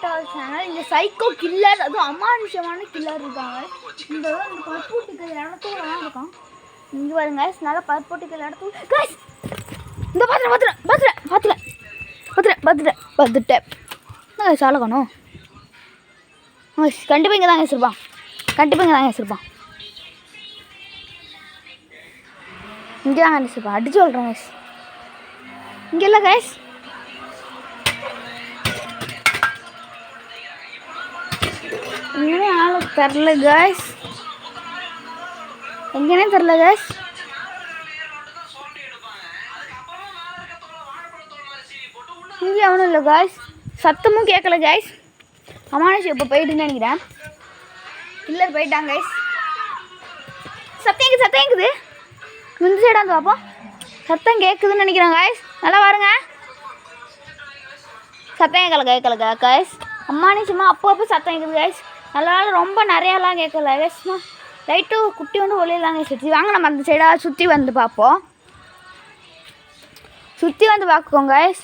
டால் channel. இங்கே psycho killer, அதுவும் அமானுஷமான killer இருக்காங்க. இந்த பருப்பூட்டிக்கிற இடத்துல இருக்கான். இங்கே பாருங்க நல்லா பருப்பூட்டிக்கிற இடத்துல கைஸ். இந்த பார்த்துட்டேன் சாலகணும். கண்டிப்பாக இங்கே தாங்க வச்சுருப்பான். இங்கே தாங்க வச்சுருப்பான். அடிச்சு சொல்கிறேன் கைஸ். இங்கே இல்லை கைஸ். இன்னும் ஆளுக்கு தெரில கைஸ். எங்கேனே தெரில கைஸ். இங்கே அவனும் இல்லை கைஸ். சத்தமும் கேட்கல கைஸ். அமானுஷம் இப்போ போயிட்டுன்னு நினைக்கிறேன். கில்லர் போயிட்டாங்க கைஸ். சத்தம் கேட்குது. இந்த சைடாக வந்து பார்ப்போம். சத்தம் கேட்குதுன்னு நினைக்கிறேன் கைஸ். நல்லா பாருங்க. சத்தம் கேட்கல கைஸ். அம்மானிச்சுமா அப்போ சத்தம் கேட்குது கைஸ். நல்லா ரொம்ப நிறையாலாம் கேட்கல கைஸ். லைட்டு குட்டி வந்து ஒளியலாங்க சுற்றி வாங்க. நம்ம அந்த சைடாக சுற்றி வந்து பார்ப்போம். சுற்றி வந்து பார்க்குவோம் கைஸ்.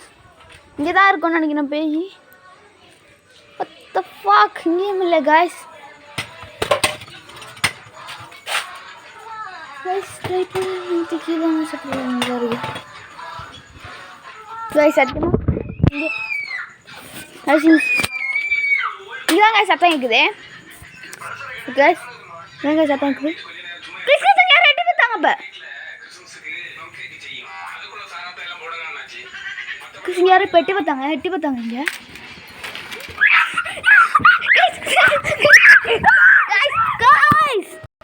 இங்கே தான் இருக்கும்னு நினைக்கிறேன் பேய். What the fuck? இங்கேயும் இல்லை கைஸ். சத்தியமா இங்கேதான் கைஸ் சத்தம் கேட்குது. கைஸ் எங்க சத்தம் கேட்குது. யாரும் எட்டி பார்த்தாங்க. இப்போ யாரும் இப்போ எட்டி பார்த்தாங்க இங்கே.